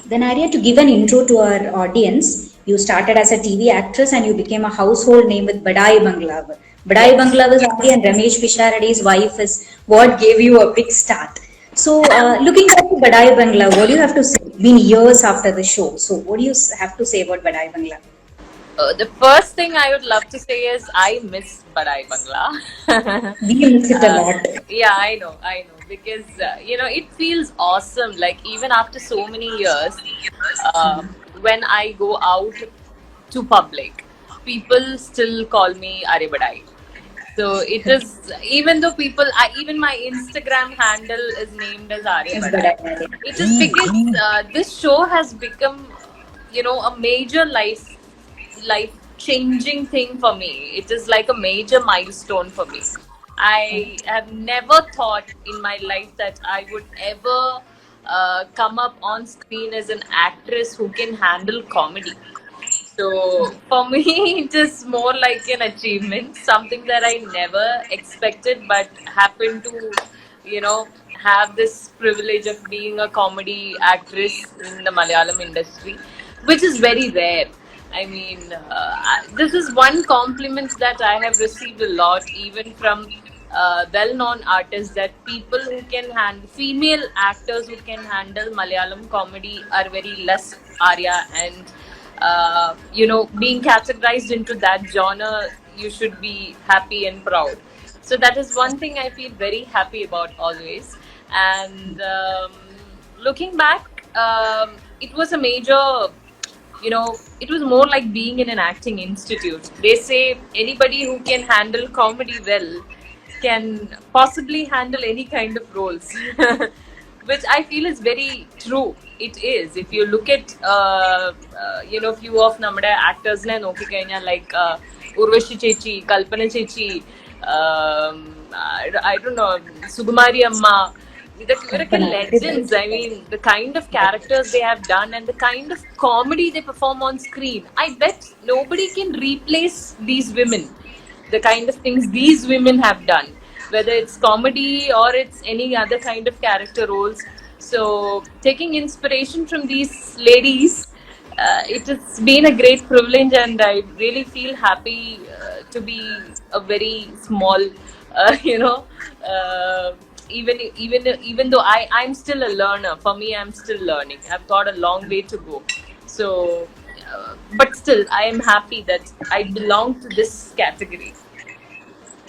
Then Arya, to give an intro to our audience, you started as a TV actress and you became a household name with Badai Bungalow. Badai Yes. Bungalow is Arya and Ramesh Pisharody's wife is what gave you a big start. So, looking back to Badai Bungalow, what do you have to say? It's been years after the show. So, what do you have to say about Badai Bungalow? The first thing I would love to say is I miss Badai Bangla. We miss it a uh, lot. yeah, I know, because it feels awesome. Like even after so many years, uh, when I go out to public, people still call me Arya Badai. So it is, even though even my Instagram handle is named as Arya It's Badai. Badai Arya. It is because this show has become, a major life changing thing for me. It is like a major milestone for me. I have never thought in my life that I would ever come up on screen as an actress who can handle comedy. So for me, it is more like an achievement, something that I never expected, but happened to, have this privilege of being a comedy actress in the Malayalam industry, which is very rare. I mean, this is one compliment that I have received a lot, even from well-known artists, that people who can handle, female actors who can handle Malayalam comedy are very less, Arya, and being categorized into that genre, you should be happy and proud. So that is one thing I feel very happy about always. And looking back, it was a major, it was more like being in an acting institute. They say anybody who can handle comedy well can possibly handle any kind of roles, which I feel is very true. It is. If you look at, few of namada actors like Urvashi Chechi, Kalpana Chechi, I don't know, Sugumari Amma. They're legends. I mean, the kind of characters they have done and the kind of comedy they perform on screen. I bet nobody can replace these women. The kind of things these women have done, whether it's comedy or it's any other kind of character roles. So, taking inspiration from these ladies, it has been a great privilege, and I really feel happy to be a very small, you know. Even though I'm still a learner. For me, I'm still learning. I've got a long way to go. So, but still, I am happy that I belong to this category.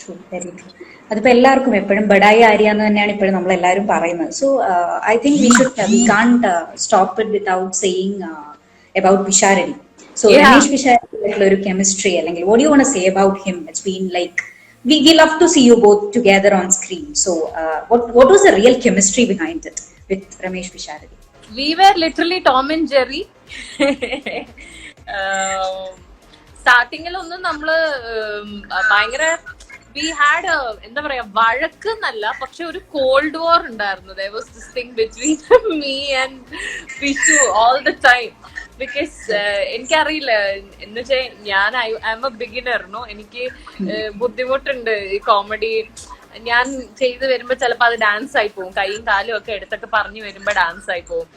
True, very true. അതിപ്പോൾ എല്ലാവർക്കും എപ്പോഴും ബഡായി ആര്യ എന്ന് തന്നെയാണ് ഇപ്പോഴും നമ്മൾ എല്ലാവരും പറയുന്നത്. So I think we കാണ്ട് stop it without saying about Pisharody. So Ramesh Pisharody ഒരു കെമിസ്ട്രി അല്ലെങ്കിൽ what do you want to say about him? It's been like we love to see you both together on screen. So what was the real chemistry behind it with Ramesh Pisharody? We were literally Tom and Jerry. സ്റ്റാർട്ടിങ്ങിൽ ഒന്നും നമ്മള് ഭയങ്കര we had എന്താ പറയാ വഴക്ക് എന്നല്ല, പക്ഷെ ഒരു കോൾഡ് വാർ ഉണ്ടായിരുന്നു. There was this thing between me and Pishu all the time. Because എനിക്കറിയില്ല എന്ന് വെച്ചാൽ ഞാൻ ഐ ആം എ ബിഗിനർ. എനിക്ക് ബുദ്ധിമുട്ടുണ്ട് ഈ കോമഡി. ഞാൻ ചെയ്ത് വരുമ്പോ ചിലപ്പോ അത് ഡാൻസ് ആയി പോകും. കൈയും കാലും ഒക്കെ എടുത്തൊക്കെ പറഞ്ഞു വരുമ്പോ ഡാൻസ് ആയി പോകും.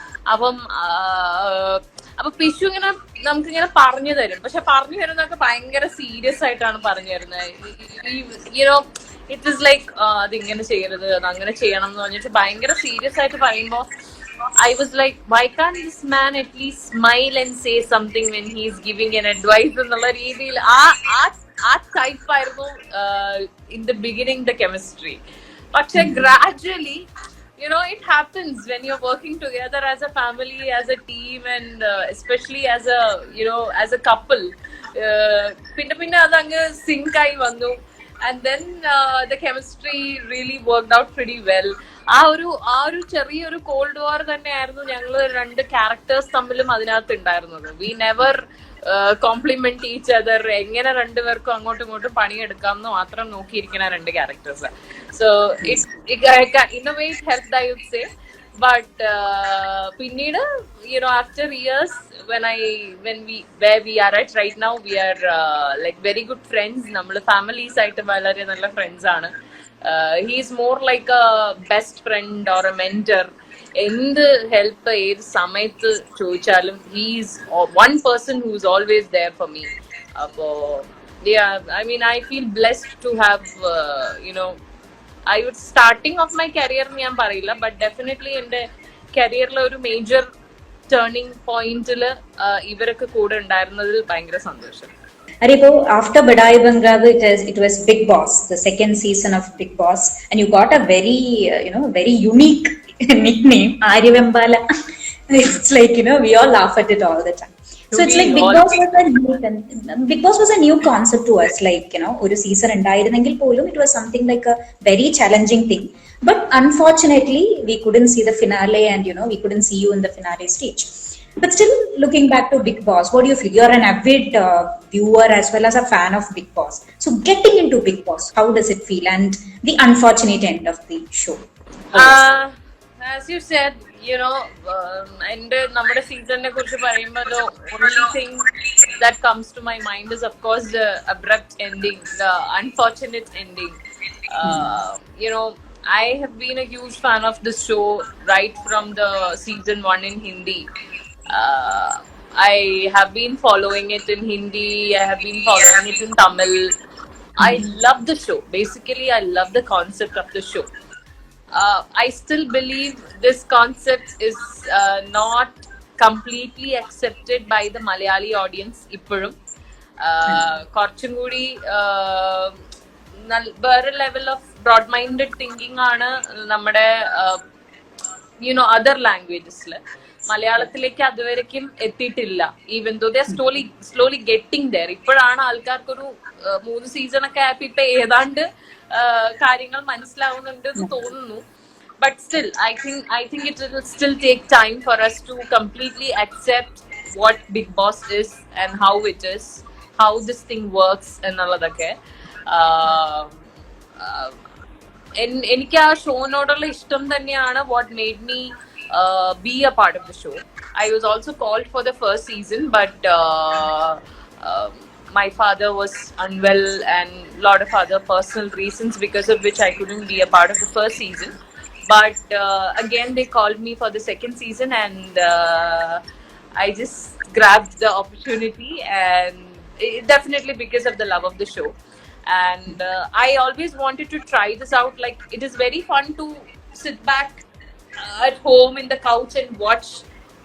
അപ്പൊ പിഷു ഇങ്ങനെ നമുക്കിങ്ങനെ പറഞ്ഞു തരും. പക്ഷെ പറഞ്ഞു തരുന്നതൊക്കെ ഭയങ്കര സീരിയസ് ആയിട്ടാണ് പറഞ്ഞു തരുന്നത്. ഇറ്റ് ഇസ് ലൈക്ക് അതിങ്ങനെ ചെയ്യരുത്, അത് അങ്ങനെ ചെയ്യണം എന്ന് പറഞ്ഞിട്ട് ഭയങ്കര സീരിയസ് ആയിട്ട് പറയുമ്പോ I was like, why can't this man at least smile and say something when he's giving an advice? എന്നുള്ള രീതിയിൽ ആ ടൈപ്പ് ആയിരുന്നു in the beginning the chemistry. പക്ഷെ gradually, it happens when you're working together as a family, as a team, and especially as a couple. പിന്നെ അതങ്ങ് zinc ആയി വന്നു. And then the chemistry really worked out pretty well. ആ ഒരു ചെറിയൊരു called വാർ തന്നെയായിരുന്നു ഞങ്ങൾ രണ്ട് ക്യാരക്ടേഴ്സ് തമ്മിലും അതിനകത്ത് ഉണ്ടായിരുന്നത്. We never compliment each other. എങ്ങനെ രണ്ടുപേർക്കും അങ്ങോട്ടും ഇങ്ങോട്ടും പണിയെടുക്കാം എന്ന് മാത്രം നോക്കിയിരിക്കുന്ന രണ്ട് characters. So in a way it helped, I would say. But പിന്നീട് after years, where we are at right now, we are like very good friends. നമ്മള് families ആയിട്ട് വളരെ നല്ല friends ആണ്. He is more like a best friend or a mentor. എന്ത് help ഏത് സമയത്ത് ചോദിച്ചാലും he's one person who is always there for me. അപ്പോ I mean I feel blessed to have you know I would starting off my career ഞാൻ പറയില്ല, but definitely എന്റെ കരിയറിലെ ഒരു മേജർ ടേണിംഗ് പോയിന്റിൽ ഇവരൊക്കെ കൂടെ ഉണ്ടായിരുന്നതിൽ ഭയങ്കര സന്തോഷം. Aripo, after Badai Bungalow, it was Bigg Boss, the second season of Bigg Boss, and you got a very very unique nickname, Arya. It's like we all laugh at it all the time. So it's like Bigg Boss was a new concept to us. Like ഒരു season ഉണ്ടായിരുന്നെങ്കിൽ പോലും it was something like a very challenging thing. But unfortunately, we couldn't see the finale, and we couldn't see you in the finale stage. But still, looking back to Bigg Boss, what do you feel? You're an avid viewer as well as a fan of Bigg Boss. So getting into Bigg Boss, how does it feel? And the unfortunate end of the show. As you said, and നമ്മുടെ സീസണിനെ കുറിച്ച് പറയുമ്പോൾ the only thing that comes to my mind is of course the abrupt ending, the unfortunate ending. I have been a huge fan of the show right from the season 1 in Hindi. I have been following it in Hindi, I have been following it in Tamil. I love the show. Basically, I love the concept of the show. I still believe this concept is not completely accepted by the Malayali audience. Ippozhum കുറച്ചും കൂടി വേറെ level of broad minded thinking ആണ് നമ്മുടെ other ലാംഗ്വേജസിൽ. മലയാളത്തിലേക്ക് അതുവരയ്ക്കും എത്തിയിട്ടില്ല. Even though they slowly getting there. ഇപ്പോഴാണ് ആൾക്കാർക്കൊരു 3 സീസണൊക്കെ ആയപ്പോ ഇപ്പൊ ഏതാണ്ട് കാര്യങ്ങൾ മനസ്സിലാവുന്നുണ്ട് എന്ന് തോന്നുന്നു. But still, I think it will still take time for us to completely accept what Bigg Boss is and how it is, how this thing works എന്നുള്ളതൊക്കെ. എനിക്ക് ആ ഷോനോടുള്ള ഇഷ്ടം തന്നെയാണ് what made me be a part of the show. I was also called for the first season, but my father was unwell and a lot of other personal reasons because of which I couldn't be a part of the first season. But again, they called me for the second season, and I just grabbed the opportunity, and definitely because of the love of the show. And I always wanted to try this out. Like, it is very fun to sit back at home in the couch and watch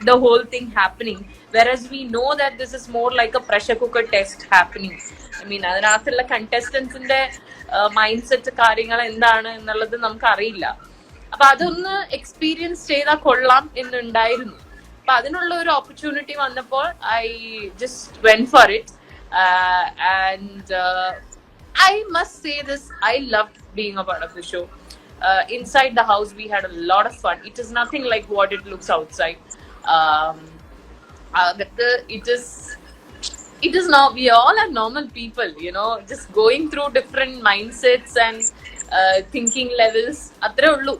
the whole thing happening, whereas we know that this is more like a pressure cooker test happening. I mean, അതിനകത്തുള്ള കണ്ടസ്റ്റൻസിന്റെ mind set കാര്യങ്ങൾ എന്താണ് എന്നുള്ളത് നമുക്ക് അറിയില്ല. അപ്പൊ അതൊന്ന് experience ചെയ്താൽ കൊള്ളാം എന്നുണ്ടായിരുന്നു. അപ്പൊ അതിനുള്ള ഒരു ഓപ്പർച്യൂണിറ്റി വന്നപ്പോൾ I just went for it. And I must say this, I loved being a part of the show. Inside the house, we had a lot of fun. It is nothing like what it looks outside. It is now, we all are normal people, just going through different mindsets and thinking levels. അത്രേ ഉള്ളൂ.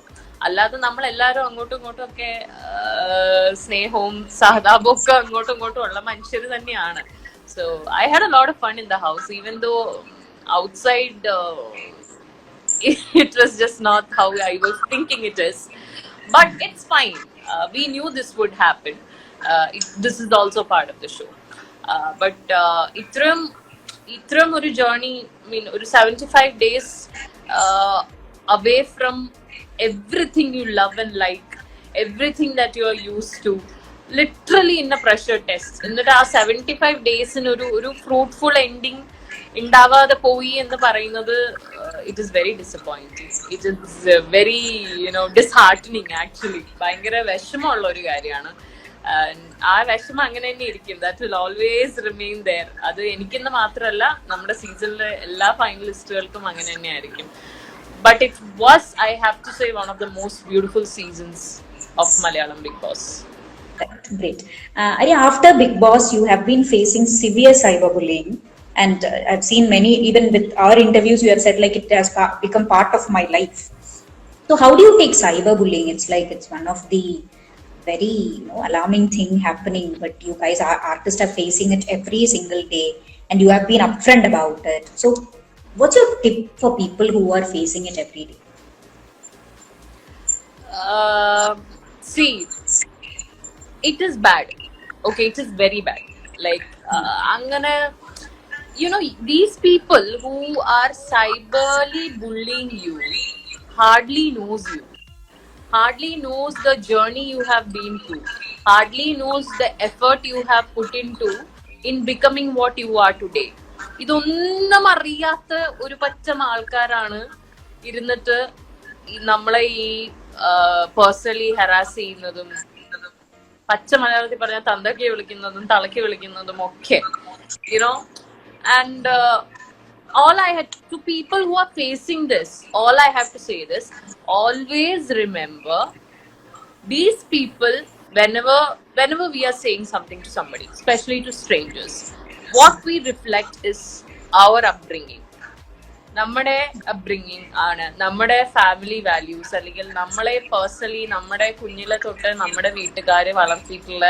അല്ലാതെ നമ്മളെല്ലാവരും അങ്ങോട്ടും ഇങ്ങോട്ടും ഒക്കെ സ്നേഹവും സഹതാപവും ഒക്കെ അങ്ങോട്ടും ഇങ്ങോട്ടും ഉള്ള മനുഷ്യർ തന്നെയാണ്. So I had a lot of fun in the house, even though outside it was just not how I was thinking it is. But it's fine. We knew this would happen. This is also part of the show. But itram oru journey, I mean, oru 75 days away from everything you love and like, everything that you are used to, literally in a pressure test. എന്നിട്ട് ആ 75 ഡേയ്സിന് ഒരു fruitful ending ഉണ്ടാവാതെ പോയി എന്ന് പറയുന്നത് it is very disappointing. It is very disheartening actually. ഭയങ്കര വിഷമമുള്ള ഒരു കാര്യമാണ്. ആ വിഷമം അങ്ങനെ തന്നെ ഇരിക്കും. That will always remain there. അത് എനിക്കെന്ന് മാത്രമല്ല, നമ്മുടെ സീസണിലെ എല്ലാ ഫൈനലിസ്റ്റുകൾക്കും അങ്ങനെ തന്നെ ആയിരിക്കും. But it was, I have to say, one of the most beautiful seasons of Malayalam Bigg Boss. Great. Arya, after Bigg Boss, you have been facing severe cyberbullying. And I've seen many, even with our interviews, you have said like it has become part of my life. So how do you take cyberbullying? It's like it's one of the very alarming thing happening, but you guys, artists, are facing it every single day, and you have been upfront about it. So what's your tip for people who are facing it every day? see, it is bad. Okay, it is very bad. Like, angana, you know, these people who are cyberly bullying you hardly knows you, hardly knows the journey you have been through, hardly knows the effort you have put into in becoming what you are today. ഇതൊന്നും അറിയാത്ത ഒരു പറ്റം ആൾക്കാരാണ് ഇരുന്നിട്ട് നമ്മളെ ഈ personally harass ചെയ്യുന്നതും പച്ച മലയാളത്തിൽ പറഞ്ഞാൽ തന്തയ്ക്ക് വിളിക്കുന്നതും തളയ്ക്ക് വിളിക്കുന്നതും ഒക്കെ, you know. And all I had to people who are facing this, all I have to say this: always remember, these people, whenever we are saying something to somebody, especially to strangers, what we reflect is our upbringing. നമ്മുടെ upbringing ആണ്, നമ്മുടെ family values, അല്ലെങ്കിൽ നമ്മളെ personally നമ്മുടെ കുഞ്ഞിലെ തൊട്ട് നമ്മുടെ വീട്ടുകാരെ വളർത്തിയിട്ടുള്ള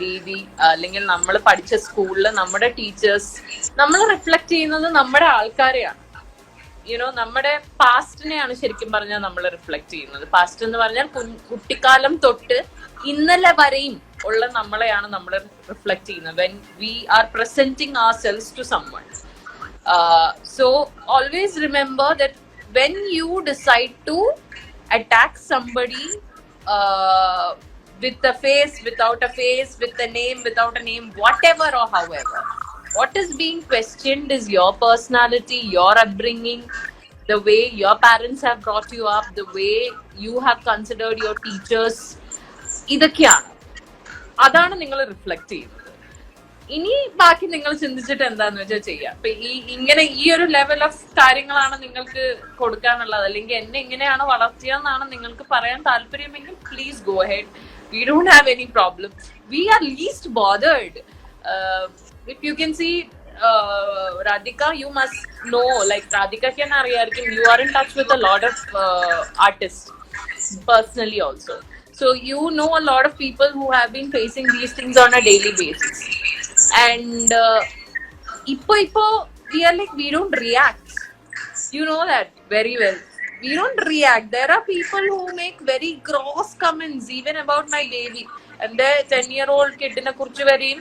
രീതി, അല്ലെങ്കിൽ നമ്മൾ പഠിച്ച സ്കൂളിൽ നമ്മുടെ ടീച്ചേഴ്സ്, നമ്മൾ റിഫ്ലക്ട് ചെയ്യുന്നത് നമ്മുടെ ആൾക്കാരെയാണ്. യുനോ, നമ്മുടെ പാസ്റ്റിനെയാണ് ശരിക്കും പറഞ്ഞാൽ നമ്മൾ റിഫ്ലക്ട് ചെയ്യുന്നത്. പാസ്റ്റ് എന്ന് പറഞ്ഞാൽ കുട്ടിക്കാലം തൊട്ട് ഇന്നലെ വരെയും ഉള്ള നമ്മളെയാണ് നമ്മൾ റിഫ്ലക്ട് ചെയ്യുന്നത്. When we are presenting ourselves to someone. So always remember that when you decide to attack somebody with a face, without a face, with a name, without a name, whatever or however, what is being questioned is your personality, your upbringing, the way your parents have brought you up, the way you have considered your teachers. ഇതൊക്കെയാണ്, അതാണ് നിങ്ങൾ reflect ചെയ്യുന്നത്. ഇനി ബാക്കി നിങ്ങൾ ചിന്തിച്ചിട്ട് എന്താന്ന് വെച്ചാൽ ചെയ്യാം. ഇപ്പൊ ഇങ്ങനെ ഈ ഒരു ലെവൽ ഓഫ് കാര്യങ്ങളാണ് നിങ്ങൾക്ക് കൊടുക്കാനുള്ളത്, അല്ലെങ്കിൽ എന്നെ എങ്ങനെയാണ് വളർത്തിയെന്നാണ് നിങ്ങൾക്ക് പറയാൻ താല്പര്യമെങ്കിൽ please go ahead. We don't have any problem. We are least bothered. If you can see Radhika, you must know, like Radhika can അറിയായിരിക്കും, you are in touch with a lot of artists personally also. So you know a lot of people who have been facing these things on a daily basis. And ipo we are like, we don't react. You know that very well. We don't react. There are people who make very gross comments even about my baby. And the 10-year-old kid നെ കുറിച്ച് വരെയും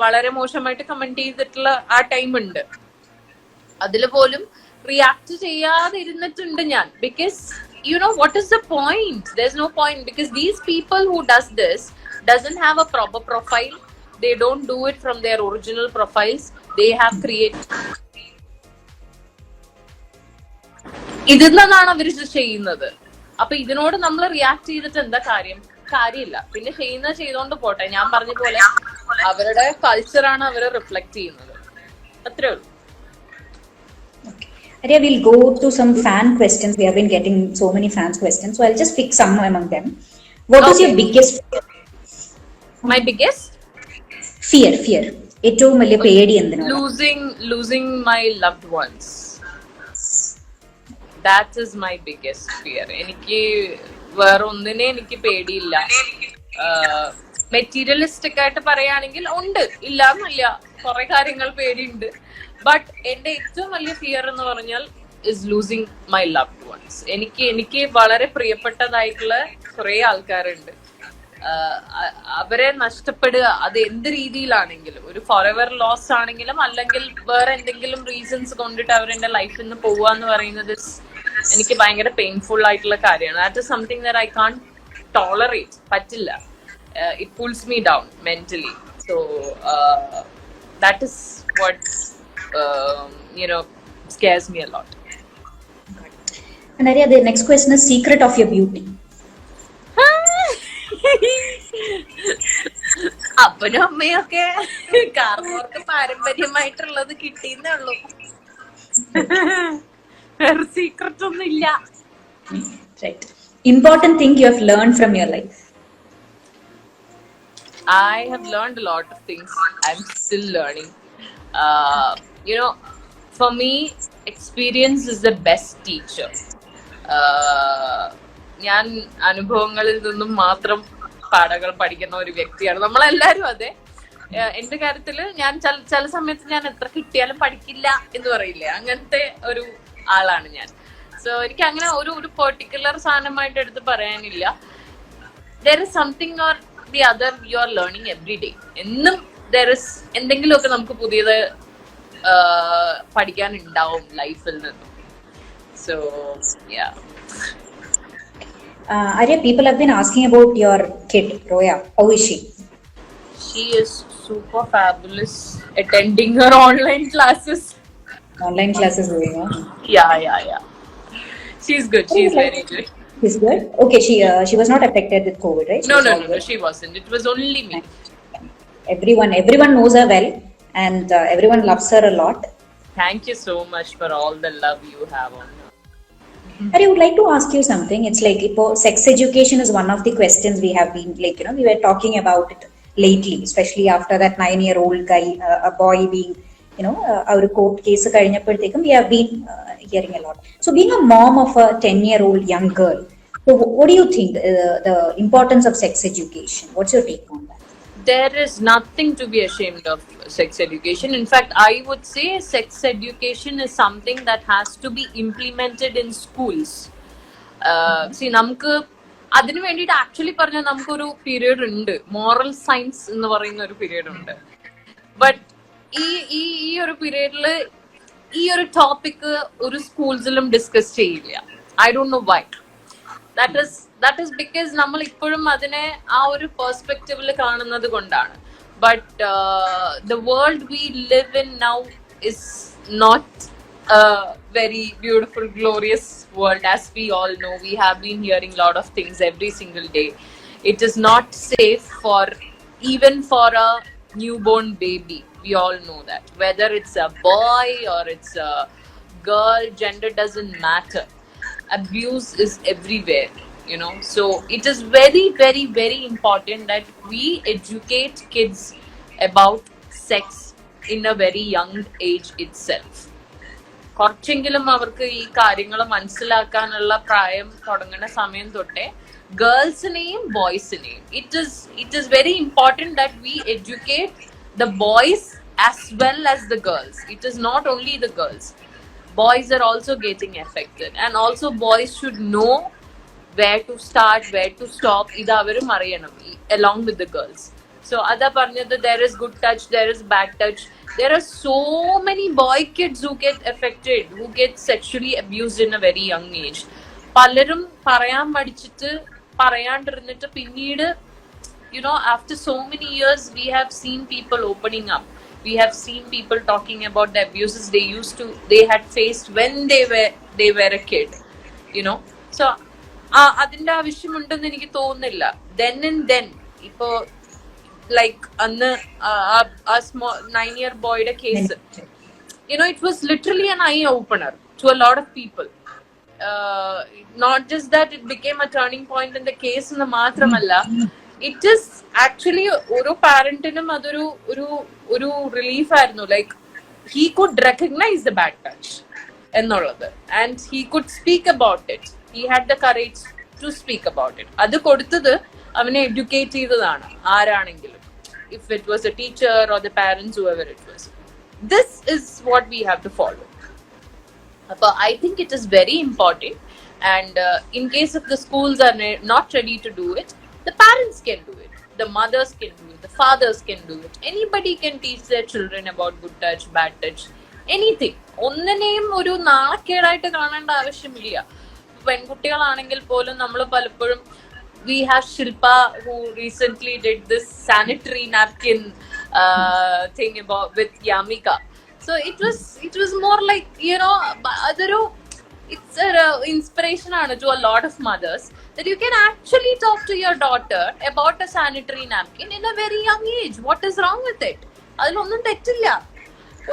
വളരെ മോശമായിട്ട് comment ചെയ്തിട്ടുള്ള ആ time ഉണ്ട്. അതിൽ പോലും റിയാക്ട് ചെയ്യാതെ ഇരുന്നിട്ടുണ്ട് ഞാൻ. Because you know, what is the point? There's no point, because these people who does this doesn't have a proper profile. They don't do it from their original profiles. They have created ഇതിന്നാണ് അവർ ചെയ്യുന്നത്. അപ്പൊ ഇതിനോട് നമ്മൾ react ചെയ്തിട്ട് എന്താ കാര്യമില്ല. പിന്നെ ചെയ്തോണ്ട് പോട്ടെ. ഞാൻ പറഞ്ഞ പോലെ അവരുടെ കൾച്ചറാണ് അവർ റിഫ്ലക്ട് ചെയ്യുന്നത്. അത്രേ ഉള്ളൂ. Arya, we'll go to some fan questions. We have been getting so many fans questions, so I'll just pick some among them. What is your biggest fear? My biggest fear. ഏറ്റവും വലിയ പേടി എന്തിനാണ്? Losing my loved ones. That is my biggest fear. എനിക്ക് വേറെ ഒന്നിനെ എനിക്ക് പേടിയില്ല. Materialistic ആയിട്ട് പറയുകയാണെങ്കിൽ ഉണ്ട്, ഇല്ലാന്നില്ല, കുറെ കാര്യങ്ങൾ പേടിയുണ്ട്. ബട്ട് എന്റെ ഏറ്റവും വലിയ ഫിയർ എന്ന് പറഞ്ഞാൽ is losing my loved once. എനിക്ക് വളരെ പ്രിയപ്പെട്ടതായിട്ടുള്ള കുറെ ആൾക്കാരുണ്ട്. അവരെ നഷ്ടപ്പെടുക, അത് എന്ത് രീതിയിലാണെങ്കിലും, ഒരു ഫോർ എവർ ലോസ് ആണെങ്കിലും അല്ലെങ്കിൽ വേറെ എന്തെങ്കിലും റീസൺസ് കൊണ്ടിട്ട് അവരെന്റെ ലൈഫിൽ നിന്ന് പോവുക എന്ന് പറയുന്നത് എനിക്ക് ഭയങ്കര പെയിൻഫുൾ ആയിട്ടുള്ള കാര്യമാണ്. That is something that I can't tolerate. പറ്റില്ല. It pulls me down mentally. So that is what scares me a lot. And Arya, the next question is secret of your beauty. അപ്പനും അമ്മയൊക്കെ കാർന്നവർക്ക് പാരമ്പര്യമായിട്ടുള്ളത് കിട്ടിയെന്നേ ഉള്ളൂ. വേറെ secret ഒന്നും ഇല്ല. Right. Important thing you have learned from your life. I have learned a lot of things. I'm still learning. For me, experience is the best teacher. ഞാൻ അനുഭവങ്ങളിൽ നിന്നും മാത്രം പാഠങ്ങൾ പഠിക്കുന്ന ഒരു വ്യക്തിയാണ്. നമ്മളെല്ലാരും അതെ. എന്റെ കാര്യത്തില് ഞാൻ ചില സമയത്ത് ഞാൻ എത്ര കിട്ടിയാലും പഠിക്കില്ല എന്ന് പറയില്ലേ, അങ്ങനത്തെ ഒരു ആളാണ് ഞാൻ. സോ എനിക്ക് അങ്ങനെ ഒരു പെർട്ടിക്കുലർ സാധനമായിട്ട് എടുത്ത് പറയാനില്ല. there is something or the other you are learning every day. എന്നും there is എന്തെങ്കിലുമൊക്കെ നമുക്ക് പുതിയത് പഠിക്കാനുണ്ടാവും ലൈഫിൽ നിന്നും. So yeah. Arya, people have been asking about your kid, Roya. How is she? She is super fabulous, attending her online classes. Online classes going on. Yeah. She's good. She's very good. She's good. Okay, she was not affected with COVID, right? No, she wasn't. It was only me. Everyone knows her well, and everyone loves her a lot. Thank you so much for all the love you have on her. I would like to ask you something. It's like sex education is one of the questions we have been we were talking about it lately, especially after that 9-year-old guy, a boy being, our court case we have been hearing a lot. So being a mom of a 10-year-old young girl, so what do you think the importance of sex education? What's your take on that? There is nothing to be ashamed of sex education. In fact, I would say sex education is something that has to be implemented in schools. See, നമുക്ക് അതിനു വേണ്ടിയിട്ട് actually പറഞ്ഞാൽ നമുക്കൊരു period ഉണ്ട്, moral science എന്ന് പറയുന്ന ഒരു period ഉണ്ട്. ബട്ട് ഈ ഒരു പീരീഡില് ഈ ഒരു ടോപ്പിക് ഒരു സ്കൂൾസിലും ഡിസ്കസ് ചെയ്യില്ല. I don't know why. That is because നമ്മൾ ഇപ്പോഴും അതിനെ ആ ഒരു പെർസ്പെക്റ്റീവിൽ കാണുന്നത് കൊണ്ടാണ്. But the world we live in now is not a very beautiful, glorious world. As we all know, we have been hearing a lot of things every single day. It is not safe even for a newborn baby. We all know that. Whether it's a boy or it's a girl, gender doesn't matter. Abuse is everywhere. So it is very, very, very important that we educate kids about sex in a very young age itself. കുറച്ചെങ്കിലും അവർക്ക് ഈ കാര്യങ്ങൾ മനസ്സിലാക്കാനുള്ള പ്രായം തുടങ്ങുന്ന സമയം തൊട്ടേ ഗേൾസിനെയും ബോയ്സിനെയും it is very important that we educate the boys as well as the girls. It is not only the girls. Boys are also getting affected, and also boys should know where to start, where to stop. Idu avarum ariyanam along with the girls. So ada parnathu, there is good touch, there is bad touch. There are so many boy kids who get affected, who get sexually abused in a very young age. Palarum parayan madichittu parayandirunittu pinnീട് after so many years we have seen people opening up. We have seen people talking about the abuses they had faced when they were a kid. So അതിന്റെ ആവശ്യമുണ്ടെന്ന് എനിക്ക് തോന്നുന്നില്ല. then ഇപ്പോ like അന്ന് ആ small 9-year boyയുടെ കേസ്, it was literally an eye opener to a lot of people. Not just that it became a turning point in the case എന്ന് മാത്രമല്ല, it is actually ഓരോ പാരന്റിനും അതൊരു ഒരു റിലീഫ് ആയിരുന്നു. Like he could recognize the bad touch എന്നുള്ളത്, and he could speak about it. He had the courage to speak about it. അത് കൊടുത്തത് അവനെ എഡ്യൂക്കേറ്റ് ചെയ്തതാണ് ആരാണെങ്കിലും. If it was a teacher or the parents, whoever it was. This is what we have to follow. But I think it is very important, and in case if the schools are not ready to do it, the parents can do it, the mothers can do it, the fathers can do it. Anybody can teach their children about good touch, bad touch, anything. ഒന്നിനെയും ഒരു നാണക്കേടായിട്ട് കാണേണ്ട ആവശ്യമില്ല. പെൺകുട്ടികളാണെങ്കിൽ പോലും നമ്മൾ പലപ്പോഴും we have Shilpa who recently did this sanitary napkin thing with Yamika. So it was more like it's an inspiration to a lot of mothers that you can actually talk to your daughter about a sanitary napkin in a very young age. What is wrong with it? അതിലൊന്നും തെറ്റില്ല.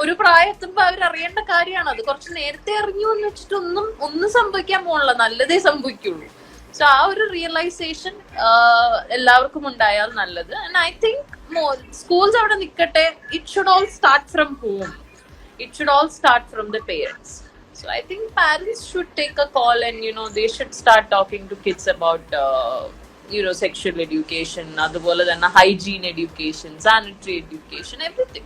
ഒരു പ്രായത്തുമ്പോ അവരറിയേണ്ട കാര്യമാണ്. അത് കുറച്ച് നേരത്തെ അറിഞ്ഞു എന്ന് വെച്ചിട്ട് ഒന്നും സംഭവിക്കാൻ പോകണില്ല, നല്ലതേ സംഭവിക്കുള്ളൂ. സോ ആ ഒരു റിയലൈസേഷൻ എല്ലാവർക്കും ഉണ്ടായാൽ നല്ലത്. ആൻഡ് ഐ തിങ്ക് സ്കൂൾസ് അവിടെ നിൽക്കട്ടെ. It should all start from home. It should all start from the parents. So I think parents should take a call, and they should start talking to kids about sexual education, അതുപോലെ തന്നെ hygiene education, sanitary education, everything.